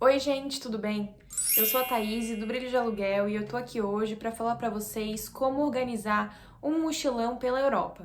Oi gente, tudo bem? Eu sou a Thaís do Brilho de Aluguel e eu tô aqui hoje para falar para vocês como organizar um mochilão pela Europa.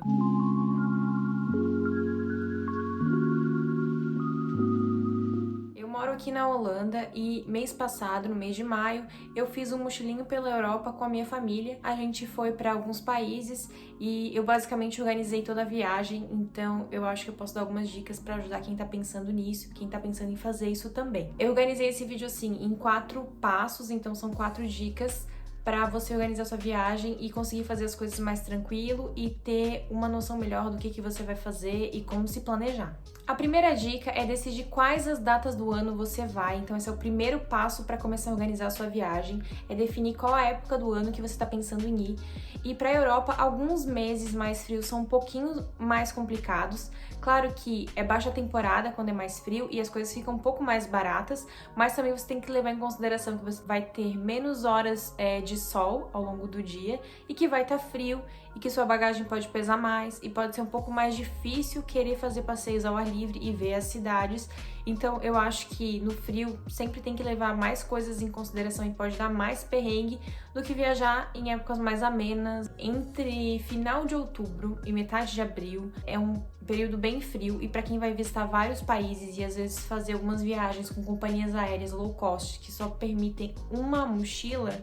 Eu moro aqui na Holanda e mês passado, no mês de maio, eu fiz um mochilinho pela Europa com a minha família. A gente foi para alguns países e eu basicamente organizei toda a viagem, então eu acho que eu posso dar algumas dicas para ajudar quem tá pensando nisso, quem tá pensando em fazer isso também. Eu organizei esse vídeo assim em 4 passos, então são 4 dicas para você organizar sua viagem e conseguir fazer as coisas mais tranquilo e ter uma noção melhor do que você vai fazer e como se planejar. A primeira dica é decidir quais as datas do ano você vai, então esse é o primeiro passo para começar a organizar a sua viagem, é definir qual a época do ano que você está pensando em ir. E para a Europa, alguns meses mais frios são um pouquinho mais complicados. Claro que é baixa temporada quando é mais frio e as coisas ficam um pouco mais baratas, mas também você tem que levar em consideração que você vai ter menos horas de sol ao longo do dia e que vai estar frio e que sua bagagem pode pesar mais e pode ser um pouco mais difícil querer fazer passeios ao ar livre e ver as cidades. Então eu acho que no frio sempre tem que levar mais coisas em consideração e pode dar mais perrengue do que viajar em épocas mais amenas. Entre final de outubro e metade de abril é um período bem frio e para quem vai visitar vários países e às vezes fazer algumas viagens com companhias aéreas low cost que só permitem uma mochila,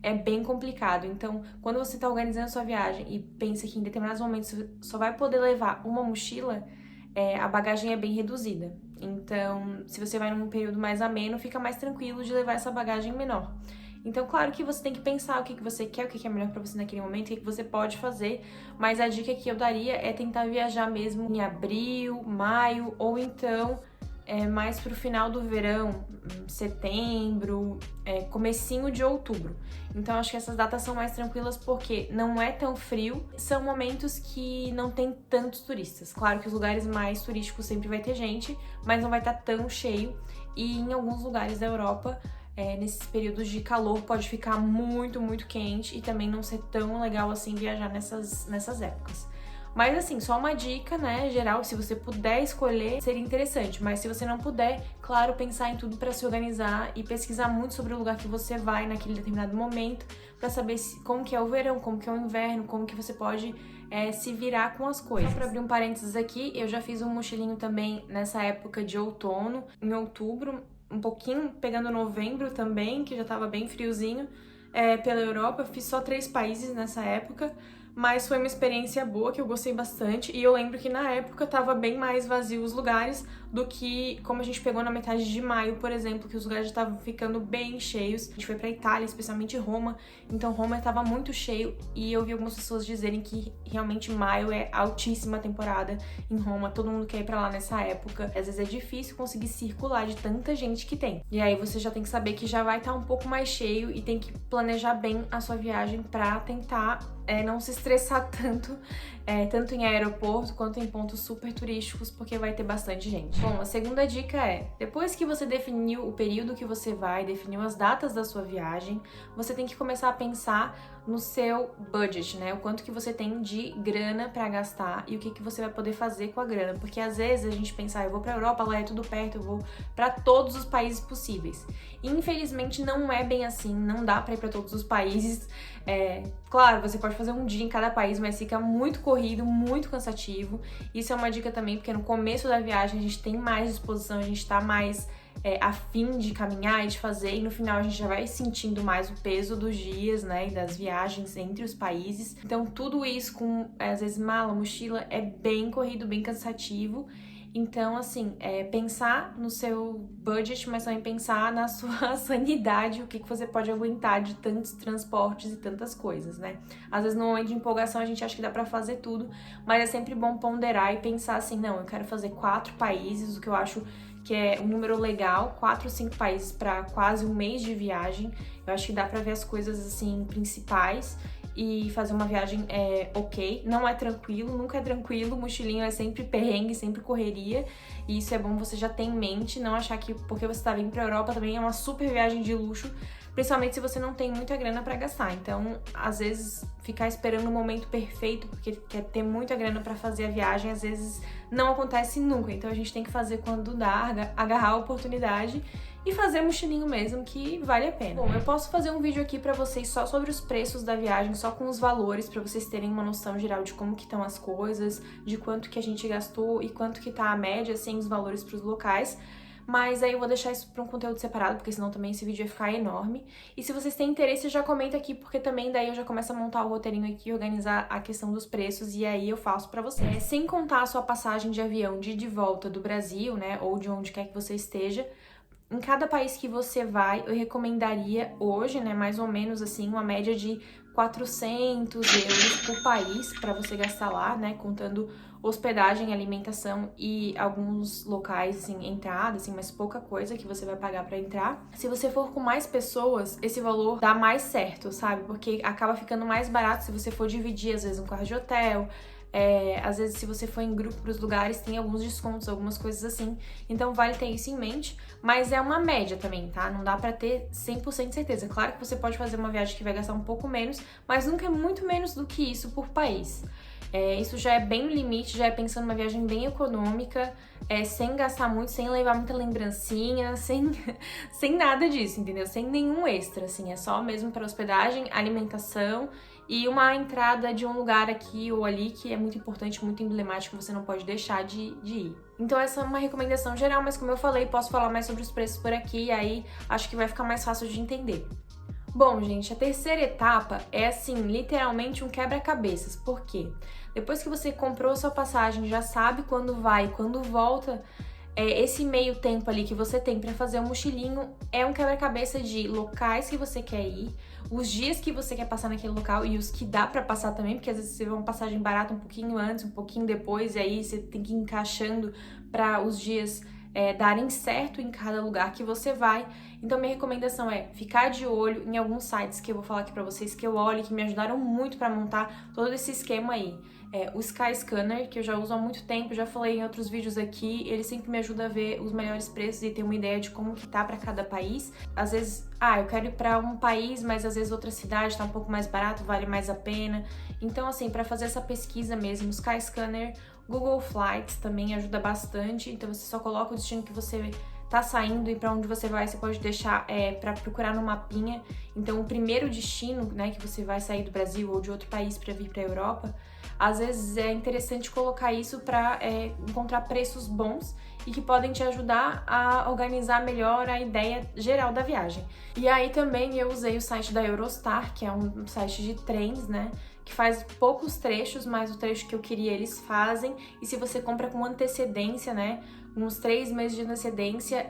é bem complicado. Então, quando você está organizando a sua viagem e pensa que em determinados momentos você só vai poder levar uma mochila, a bagagem é bem reduzida. Então, se você vai num período mais ameno, fica mais tranquilo de levar essa bagagem menor. Então, claro que você tem que pensar o que você quer, o que é melhor para você naquele momento, o que você pode fazer, mas a dica que eu daria é tentar viajar mesmo em abril, maio, ou então mais pro final do verão, setembro, comecinho de outubro. Então acho que essas datas são mais tranquilas porque não é tão frio, são momentos que não tem tantos turistas. Claro que os lugares mais turísticos sempre vai ter gente, mas não vai estar tão cheio e em alguns lugares da Europa nesses períodos de calor pode ficar muito, muito quente e também não ser tão legal assim viajar nessas épocas. Mas assim, só uma dica, né, geral, se você puder escolher, seria interessante. Mas se você não puder, claro, pensar em tudo para se organizar e pesquisar muito sobre o lugar que você vai naquele determinado momento, para saber como que é o verão, como que é o inverno, como que você pode se virar com as coisas. Só para abrir um parênteses aqui, eu já fiz um mochilinho também nessa época de outono, em outubro, um pouquinho pegando novembro também, que já tava bem friozinho, pela Europa. Eu fiz só 3 países nessa época, mas foi uma experiência boa, que eu gostei bastante, e eu lembro que na época tava bem mais vazio os lugares do que como a gente pegou na metade de maio, por exemplo, que os lugares já estavam ficando bem cheios. A gente foi pra Itália, especialmente Roma, então Roma estava muito cheio e eu vi algumas pessoas dizerem que realmente maio é altíssima temporada em Roma, todo mundo quer ir pra lá nessa época. Às vezes é difícil conseguir circular de tanta gente que tem. E aí você já tem que saber que já vai estar um pouco mais cheio e tem que planejar bem a sua viagem pra tentar não se estressar tanto, tanto em aeroporto quanto em pontos super turísticos, porque vai ter bastante gente. Bom, a segunda dica é, depois que você definiu o período que você vai, definiu as datas da sua viagem, você tem que começar a pensar no seu budget, né? O quanto que você tem de grana pra gastar e o que você vai poder fazer com a grana. Porque às vezes a gente pensa, eu vou pra Europa, lá é tudo perto, eu vou pra todos os países possíveis. E, infelizmente não é bem assim, não dá pra ir pra todos os países. Claro, você pode fazer um dia em cada país, mas fica muito corrido, muito cansativo. Isso é uma dica também, porque no começo da viagem a gente tem mais disposição, a gente tá mais a fim de caminhar e de fazer, e no final a gente já vai sentindo mais o peso dos dias, né, e das viagens entre os países. Então tudo isso com, às vezes, mala, mochila, é bem corrido, bem cansativo. Então, assim, pensar no seu budget, mas também pensar na sua sanidade, o que você pode aguentar de tantos transportes e tantas coisas, né? Às vezes, no momento de empolgação, a gente acha que dá pra fazer tudo, mas é sempre bom ponderar e pensar assim, não, eu quero fazer 4 países, o que eu acho que é um número legal, 4 ou 5 países para quase um mês de viagem. Eu acho que dá pra ver as coisas, assim, principais e fazer uma viagem ok. Não é tranquilo, nunca é tranquilo, mochilinho é sempre perrengue, sempre correria, e isso é bom você já ter em mente, não achar que porque você tá vindo pra Europa também é uma super viagem de luxo, principalmente se você não tem muita grana pra gastar. Então, às vezes, ficar esperando o momento perfeito porque quer ter muita grana pra fazer a viagem, às vezes não acontece nunca. Então a gente tem que fazer quando dá, agarrar a oportunidade e fazer mochilinho mesmo, que vale a pena. Bom, eu posso fazer um vídeo aqui pra vocês só sobre os preços da viagem, só com os valores, pra vocês terem uma noção geral de como que estão as coisas, de quanto que a gente gastou e quanto que tá a média, assim, os valores pros locais. Mas aí eu vou deixar isso para um conteúdo separado, porque senão também esse vídeo vai ficar enorme. E se vocês têm interesse, já comenta aqui, porque também daí eu já começo a montar o roteirinho aqui e organizar a questão dos preços, e aí eu faço pra vocês. Sem contar a sua passagem de avião de volta do Brasil, né, ou de onde quer que você esteja, em cada país que você vai, eu recomendaria hoje, né, mais ou menos assim, uma média de 400 euros por país para você gastar lá, né, contando hospedagem, alimentação e alguns locais, assim, entrada, assim, mas pouca coisa que você vai pagar para entrar. Se você for com mais pessoas, esse valor dá mais certo, sabe? Porque acaba ficando mais barato se você for dividir, às vezes, um quarto de hotel. Às vezes, se você for em grupo pros lugares, tem alguns descontos, algumas coisas assim. Então, vale ter isso em mente. Mas é uma média também, tá? Não dá pra ter 100% de certeza. Claro que você pode fazer uma viagem que vai gastar um pouco menos, mas nunca é muito menos do que isso por país. Isso já é bem no limite, já é pensando numa viagem bem econômica, sem gastar muito, sem levar muita lembrancinha, sem nada disso, entendeu? Sem nenhum extra, assim. É só mesmo para hospedagem, alimentação e uma entrada de um lugar aqui ou ali que é muito importante, muito emblemático, você não pode deixar de ir. Então essa é uma recomendação geral, mas como eu falei, posso falar mais sobre os preços por aqui, e aí acho que vai ficar mais fácil de entender. Bom, gente, a terceira etapa é, assim, literalmente um quebra-cabeças. Por quê? Depois que você comprou a sua passagem, já sabe quando vai, quando volta, esse meio tempo ali que você tem pra fazer um mochilinho é um quebra-cabeça de locais que você quer ir, os dias que você quer passar naquele local e os que dá pra passar também, porque às vezes você vê uma passagem barata um pouquinho antes, um pouquinho depois, e aí você tem que ir encaixando pra os dias darem certo em cada lugar que você vai. Então minha recomendação é ficar de olho em alguns sites que eu vou falar aqui pra vocês, que eu olho, que me ajudaram muito pra montar todo esse esquema aí. O Skyscanner, que eu já uso há muito tempo, já falei em outros vídeos aqui, ele sempre me ajuda a ver os melhores preços e ter uma ideia de como que tá pra cada país. Às vezes, eu quero ir pra um país, mas às vezes outra cidade tá um pouco mais barato, vale mais a pena. Então assim, pra fazer essa pesquisa mesmo, o Skyscanner, Google Flights também ajuda bastante, então você só coloca o destino que você tá saindo e para onde você vai, você pode deixar para procurar no mapinha. Então o primeiro destino, né, que você vai sair do Brasil ou de outro país para vir para a Europa, às vezes é interessante colocar isso para encontrar preços bons e que podem te ajudar a organizar melhor a ideia geral da viagem. E aí também eu usei o site da Eurostar, que é um site de trens, né, que faz poucos trechos, mas o trecho que eu queria eles fazem, e se você compra com antecedência, né, uns 3 meses de antecedência,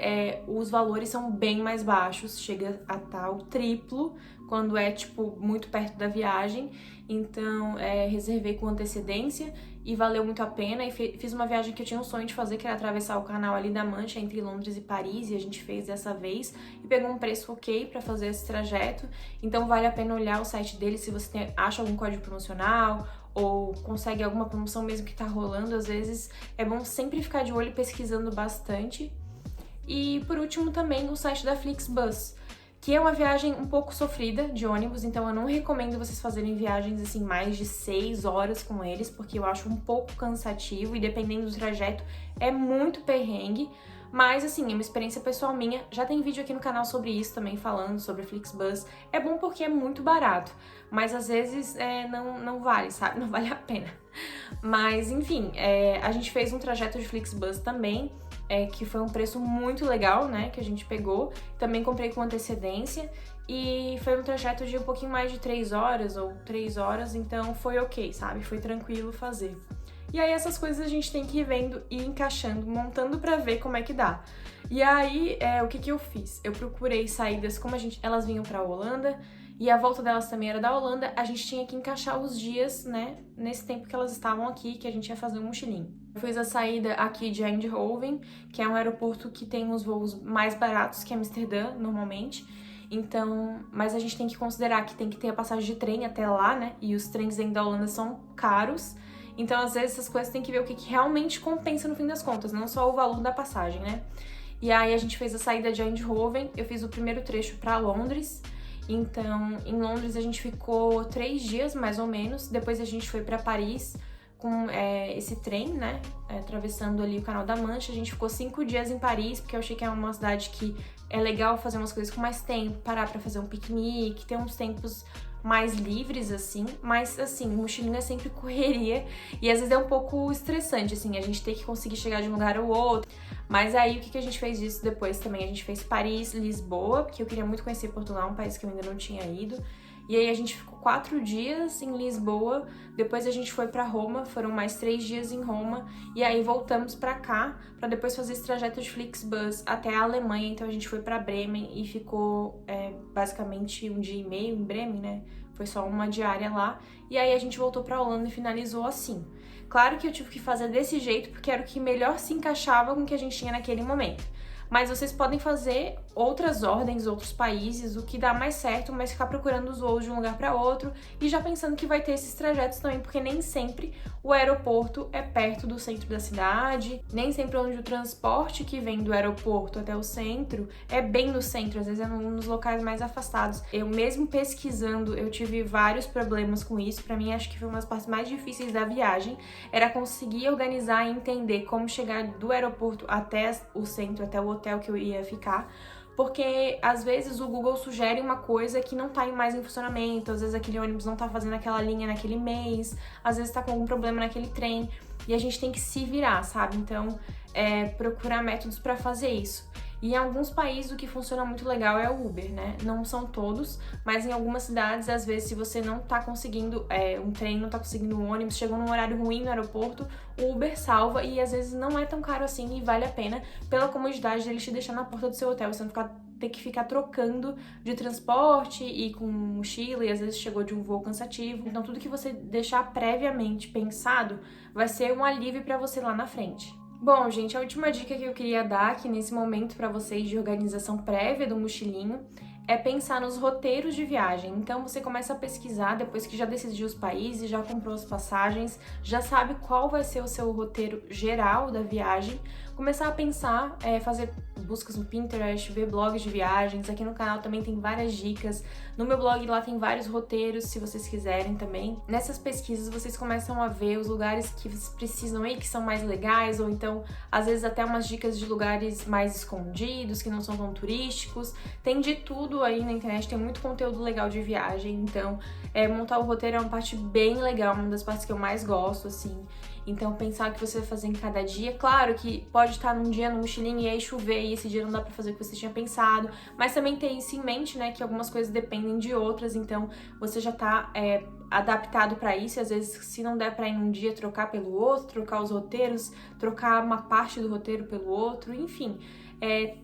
os valores são bem mais baixos, chega a tal triplo, quando é, tipo, muito perto da viagem. Então, reservei com antecedência e valeu muito a pena. E fiz uma viagem que eu tinha um sonho de fazer, que era atravessar o canal ali da Mancha, entre Londres e Paris, e a gente fez dessa vez. E pegou um preço ok pra fazer esse trajeto. Então, vale a pena olhar o site dele se você acha algum código promocional, ou consegue alguma promoção mesmo que tá rolando. Às vezes é bom sempre ficar de olho pesquisando bastante. E por último também o site da Flixbus, que é uma viagem um pouco sofrida de ônibus, então eu não recomendo vocês fazerem viagens assim mais de 6 horas com eles, porque eu acho um pouco cansativo e dependendo do trajeto é muito perrengue. Mas, assim, é uma experiência pessoal minha. Já tem vídeo aqui no canal sobre isso também, falando sobre a Flixbus. É bom porque é muito barato, mas às vezes não vale, sabe? Não vale a pena. Mas, enfim, a gente fez um trajeto de Flixbus também, que foi um preço muito legal, né? Que a gente pegou. Também comprei com antecedência. E foi um trajeto de um pouquinho mais de 3 horas ou 3 horas, então foi ok, sabe? Foi tranquilo fazer. E aí essas coisas a gente tem que ir vendo e encaixando, montando pra ver como é que dá. E aí, o que eu fiz? Eu procurei saídas, como elas vinham pra Holanda, e a volta delas também era da Holanda, a gente tinha que encaixar os dias, né, nesse tempo que elas estavam aqui, que a gente ia fazer um mochilinho. Eu fiz a saída aqui de Eindhoven, que é um aeroporto que tem os voos mais baratos que Amsterdã, normalmente. Então, mas a gente tem que considerar que tem que ter a passagem de trem até lá, né, e os trens dentro da Holanda são caros. Então, às vezes, essas coisas tem que ver o que realmente compensa no fim das contas, não só o valor da passagem, né? E aí a gente fez a saída de Eindhoven, eu fiz o primeiro trecho para Londres. Então, em Londres a gente ficou 3 dias, mais ou menos. Depois a gente foi para Paris, com esse trem, né, atravessando ali o Canal da Mancha. A gente ficou 5 dias em Paris, porque eu achei que é uma cidade que é legal fazer umas coisas com mais tempo, parar pra fazer um piquenique, ter uns tempos mais livres, assim, mas, assim, mochilinho é sempre correria e às vezes é um pouco estressante, assim, a gente ter que conseguir chegar de um lugar ao outro. Mas aí, o que a gente fez disso depois também? A gente fez Paris, Lisboa, porque eu queria muito conhecer Portugal, um país que eu ainda não tinha ido. E aí a gente ficou 4 dias em Lisboa, depois a gente foi pra Roma, foram mais 3 dias em Roma, e aí voltamos pra cá, pra depois fazer esse trajeto de Flixbus até a Alemanha. Então a gente foi pra Bremen e ficou basicamente 1 dia e meio em Bremen, né? Foi só uma diária lá, e aí a gente voltou pra Holanda e finalizou assim. Claro que eu tive que fazer desse jeito, porque era o que melhor se encaixava com o que a gente tinha naquele momento. Mas vocês podem fazer outras ordens, outros países, o que dá mais certo, mas ficar procurando os voos de um lugar para outro e já pensando que vai ter esses trajetos também, porque nem sempre o aeroporto é perto do centro da cidade, nem sempre onde o transporte que vem do aeroporto até o centro é bem no centro, às vezes é nos locais mais afastados. Eu mesmo pesquisando, eu tive vários problemas com isso. Para mim, acho que foi uma das partes mais difíceis da viagem, era conseguir organizar e entender como chegar do aeroporto até o centro, até o hotel que eu ia ficar, porque às vezes o Google sugere uma coisa que não tá mais em funcionamento, às vezes aquele ônibus não tá fazendo aquela linha naquele mês, às vezes tá com algum problema naquele trem, e a gente tem que se virar, sabe? Então, procurar métodos para fazer isso. E em alguns países o que funciona muito legal é o Uber, né? Não são todos, mas em algumas cidades, às vezes, se você não tá conseguindo um trem, não tá conseguindo um ônibus, chegou num horário ruim no aeroporto, o Uber salva e às vezes não é tão caro assim e vale a pena pela comodidade dele te deixar na porta do seu hotel, você não ter que ficar trocando de transporte e com mochila, e às vezes chegou de um voo cansativo. Então tudo que você deixar previamente pensado vai ser um alívio para você lá na frente. Bom, gente, a última dica que eu queria dar aqui nesse momento para vocês de organização prévia do mochilinho é pensar nos roteiros de viagem. Então você começa a pesquisar depois que já decidiu os países, já comprou as passagens, já sabe qual vai ser o seu roteiro geral da viagem, começar a pensar, fazer buscas no Pinterest, ver blogs de viagens. Aqui no canal também tem várias dicas. No meu blog lá tem vários roteiros, se vocês quiserem também. Nessas pesquisas vocês começam a ver os lugares que vocês precisam ir, que são mais legais, ou então às vezes até umas dicas de lugares mais escondidos, que não são tão turísticos. Tem de tudo aí na internet, tem muito conteúdo legal de viagem, então montar o roteiro é uma parte bem legal, uma das partes que eu mais gosto, assim. Então pensar o que você vai fazer em cada dia. Claro que pode estar num dia no mochilinho e aí chover e esse dia não dá pra fazer o que você tinha pensado, mas também ter isso em mente, né, que algumas coisas dependem de outras, então você já tá adaptado pra isso, e às vezes se não der pra ir num dia, trocar pelo outro, trocar os roteiros, trocar uma parte do roteiro pelo outro, enfim.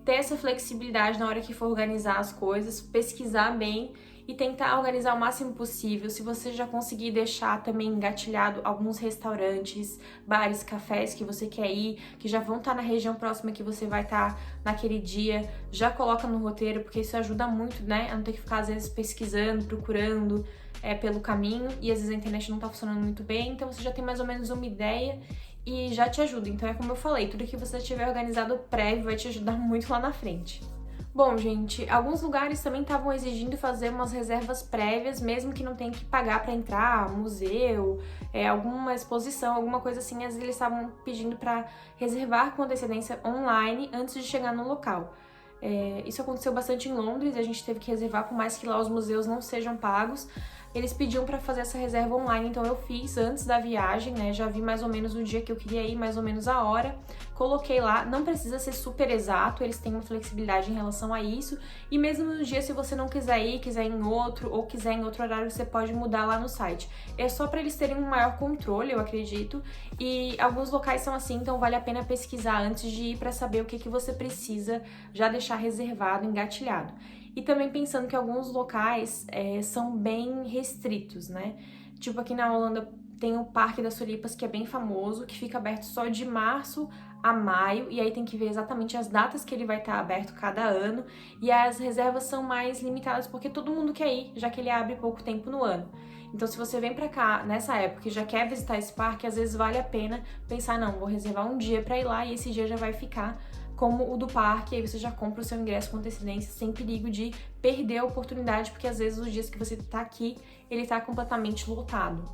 Ter essa flexibilidade na hora que for organizar as coisas, pesquisar bem e tentar organizar o máximo possível. Se você já conseguir deixar também engatilhado alguns restaurantes, bares, cafés que você quer ir, que já vão estar na região próxima que você vai estar naquele dia, já coloca no roteiro, porque isso ajuda muito, né? A não ter que ficar às vezes pesquisando, procurando pelo caminho, e às vezes a internet não tá funcionando muito bem, então você já tem mais ou menos uma ideia e já te ajuda. Então é como eu falei, tudo que você tiver organizado prévio vai te ajudar muito lá na frente. Bom, gente, alguns lugares também estavam exigindo fazer umas reservas prévias, mesmo que não tenha que pagar para entrar, museu, alguma exposição, alguma coisa assim. Às vezes eles estavam pedindo para reservar com antecedência online antes de chegar no local. Isso aconteceu bastante em Londres, e a gente teve que reservar, por mais que lá os museus não sejam pagos. Eles pediam para fazer essa reserva online, então eu fiz antes da viagem, né? Já vi mais ou menos o dia que eu queria ir, mais ou menos a hora. Coloquei lá, não precisa ser super exato, eles têm uma flexibilidade em relação a isso. E mesmo no dia, se você não quiser ir, quiser ir em outro, ou quiser em outro horário, você pode mudar lá no site. É só para eles terem um maior controle, eu acredito. E alguns locais são assim, então vale a pena pesquisar antes de ir para saber o que você precisa já deixar reservado, engatilhado. E também pensando que alguns locais são bem restritos, né? Tipo, aqui na Holanda tem o Parque das Tulipas, que é bem famoso, que fica aberto só de março a maio, e aí tem que ver exatamente as datas que ele vai estar aberto cada ano, e as reservas são mais limitadas porque todo mundo quer ir, já que ele abre pouco tempo no ano. Então, se você vem pra cá nessa época e já quer visitar esse parque, às vezes vale a pena pensar, não, vou reservar um dia pra ir lá, e esse dia já vai ficar como o do parque, aí você já compra o seu ingresso com antecedência, sem perigo de perder a oportunidade, porque às vezes os dias que você tá aqui, ele tá completamente lotado.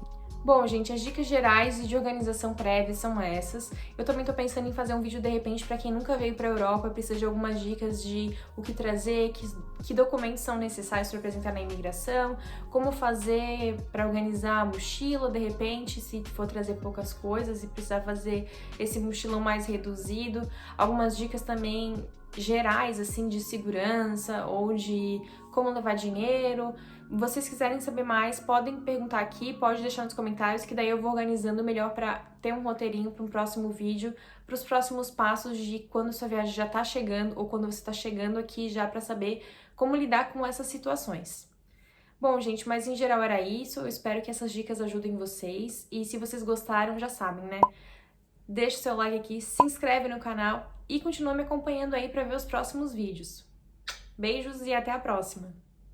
Bom, gente, as dicas gerais e de organização prévia são essas. Eu também tô pensando em fazer um vídeo, de repente, para quem nunca veio pra Europa, precisa de algumas dicas de o que trazer, que documentos são necessários para apresentar na imigração, como fazer para organizar a mochila, de repente, se for trazer poucas coisas e precisar fazer esse mochilão mais reduzido. Algumas dicas também gerais, assim, de segurança ou de como levar dinheiro. Vocês quiserem saber mais, podem perguntar aqui, pode deixar nos comentários, que daí eu vou organizando melhor para ter um roteirinho para um próximo vídeo, para os próximos passos de quando sua viagem já tá chegando ou quando você tá chegando aqui já para saber como lidar com essas situações. Bom, gente, mas em geral era isso. Eu espero que essas dicas ajudem vocês. E se vocês gostaram, já sabem, né? Deixa o seu like aqui, se inscreve no canal e continua me acompanhando aí para ver os próximos vídeos. Beijos e até a próxima!